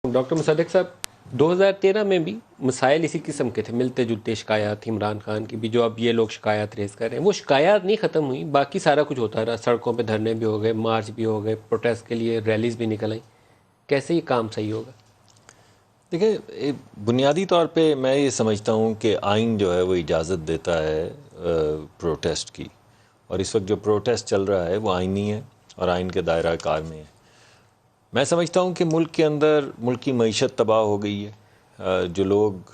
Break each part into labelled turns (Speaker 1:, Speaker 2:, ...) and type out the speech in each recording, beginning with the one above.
Speaker 1: Doctor مصدق صاحب 2013 میں بھی مسائل اسی قسم کے تھے، ملتے جلتے شکایات تھی عمران خان کی بھی، جو اب یہ لوگ شکایات ریز کر رہے ہیں، وہ شکایات نہیں ختم ہوئی، باقی سارا کچھ ہوتا رہا، سڑکوں پہ دھرنے بھی ہو گئے، مارچ بھی ہو گئے، پروٹیسٹ کے لیے ریلیز بھی نکل آئیں. کیسے یہ کام صحیح ہوگا؟
Speaker 2: دیکھیں، بنیادی طور پہ میں یہ سمجھتا ہوں کہ آئین جو ہے وہ اجازت دیتا ہے پروٹیسٹ کی، اور اس وقت جو پروٹیسٹ چل رہا ہے وہ آئینی ہے اور آئین کے دائرہ کار میں ہے. میں سمجھتا ہوں کہ ملک کے اندر ملک کی معیشت تباہ ہو گئی ہے، جو لوگ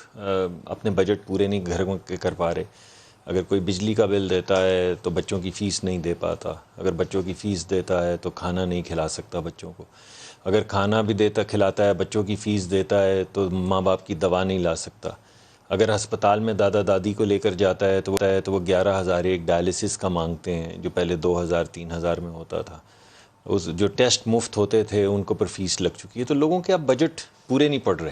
Speaker 2: اپنے بجٹ پورے نہیں گھروں کے کر پا رہے. اگر کوئی بجلی کا بل دیتا ہے تو بچوں کی فیس نہیں دے پاتا، اگر بچوں کی فیس دیتا ہے تو کھانا نہیں کھلا سکتا بچوں کو، اگر کھانا بھی کھلاتا ہے بچوں کی فیس دیتا ہے تو ماں باپ کی دوا نہیں لا سکتا، اگر ہسپتال میں دادا دادی کو لے کر جاتا ہے تو وہ 11,000 ایک ڈائلسس کا مانگتے ہیں، جو پہلے 2,000 3,000 میں ہوتا تھا. اس جو ٹیسٹ مفت ہوتے تھے ان کو پر فیس لگ چکی ہے. تو لوگوں کے اب بجٹ پورے نہیں پڑ رہے،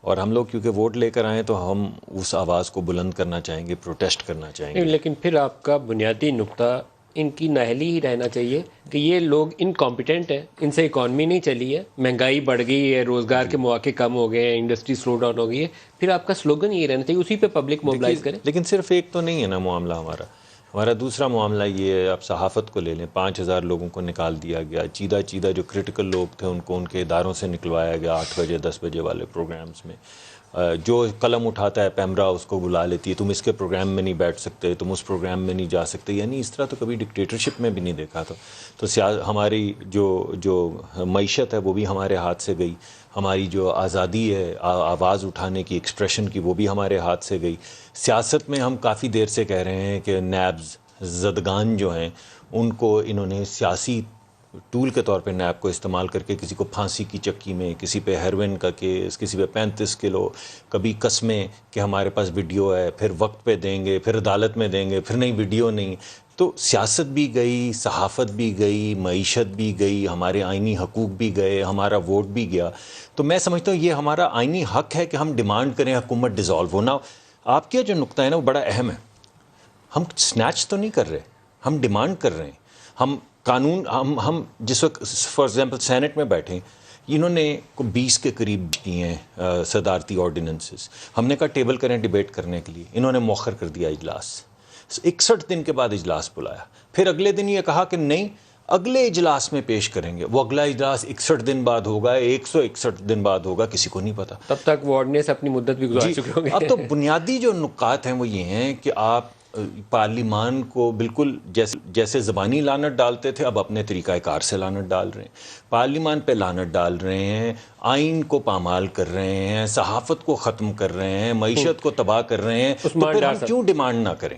Speaker 2: اور ہم لوگ کیونکہ ووٹ لے کر آئیں تو ہم اس آواز کو بلند کرنا چاہیں گے، پروٹیسٹ کرنا چاہیں گے.
Speaker 1: لیکن پھر آپ کا بنیادی نقطہ ان کی نااہلی ہی رہنا چاہیے کہ یہ لوگ انکمپیٹنٹ ہیں، ان سے اکانومی نہیں چلی ہے، مہنگائی بڑھ گئی ہے، روزگار کے مواقع کم ہو گئے ہیں، انڈسٹری سلو ڈاؤن ہو گئی ہے. پھر آپ کا سلوگن یہ رہنا چاہیے، اسی پہ پبلک موبلائز کریں.
Speaker 2: لیکن صرف ایک تو نہیں ہے نا معاملہ. ہمارا دوسرا معاملہ یہ ہے، آپ صحافت کو لے لیں، 5,000 لوگوں کو نکال دیا گیا، چیدہ جو کریٹیکل لوگ تھے ان کو ان کے اداروں سے نکلوایا گیا 8 بجے 10 بجے والے پروگرامز میں. جو قلم اٹھاتا ہے پیمرا اس کو بلا لیتی ہے، تم اس کے پروگرام میں نہیں بیٹھ سکتے، تم اس پروگرام میں نہیں جا سکتے. یعنی اس طرح تو کبھی ڈکٹیٹرشپ میں بھی نہیں دیکھا تھا. تو ہماری جو معیشت ہے وہ بھی ہمارے ہاتھ سے گئی، ہماری جو آزادی ہے آواز اٹھانے کی، ایکسپریشن کی، وہ بھی ہمارے ہاتھ سے گئی. سیاست میں ہم کافی دیر سے کہہ رہے ہیں کہ نیبز زدگان جو ہیں ان کو انہوں نے سیاسی ٹول کے طور پہ نیب کو استعمال کر کے کسی کو پھانسی کی چکی میں، کسی پہ ہیروئن کا کیس، کسی پہ 35 کلو، کبھی قسمیں کہ ہمارے پاس ویڈیو ہے، پھر وقت پہ دیں گے، پھر عدالت میں دیں گے، پھر نہیں ویڈیو نہیں. تو سیاست بھی گئی، صحافت بھی گئی، معیشت بھی گئی، ہمارے آئینی حقوق بھی گئے، ہمارا ووٹ بھی گیا. تو میں سمجھتا ہوں یہ ہمارا آئینی حق ہے کہ ہم ڈیمانڈ کریں حکومت ڈیزالو ہونا. آپ کا جو نقطہ ہے نا وہ بڑا اہم ہے. ہم سنیچ تو نہیں کر رہے، ہم ڈیمانڈ کر رہے ہیں. ہم قانون ہم جس وقت فار ایگزامپل سینٹ میں بیٹھیں، انہوں نے 20 کے قریب دی ہیں صدارتی آرڈیننسز. ہم نے کہا ٹیبل کریں ڈیبیٹ کرنے کے لیے، انہوں نے مؤخر کر دیا اجلاس. 61 دن کے بعد اجلاس بلایا، پھر اگلے دن یہ کہا کہ نہیں اگلے اجلاس میں پیش کریں گے. وہ اگلا اجلاس 61 دن بعد ہوگا، 161 دن بعد ہوگا، کسی کو نہیں پتا.
Speaker 1: تب تک وہ آرڈیننس اپنی مدت بھی گزار چکے ہوں گے.
Speaker 2: اب تو بنیادی جو نکات ہیں وہ یہ ہیں کہ آپ پارلیمان کو بالکل جیسے زبانی لعنت ڈالتے تھے، اب اپنے طریقہ کار سے لعنت ڈال رہے ہیں. پارلیمان پہ لعنت ڈال رہے ہیں، آئین کو پامال کر رہے ہیں، صحافت کو ختم کر رہے ہیں، معیشت کو تباہ کر رہے ہیں. تو پھر ہم کیوں ڈیمانڈ نہ کریں؟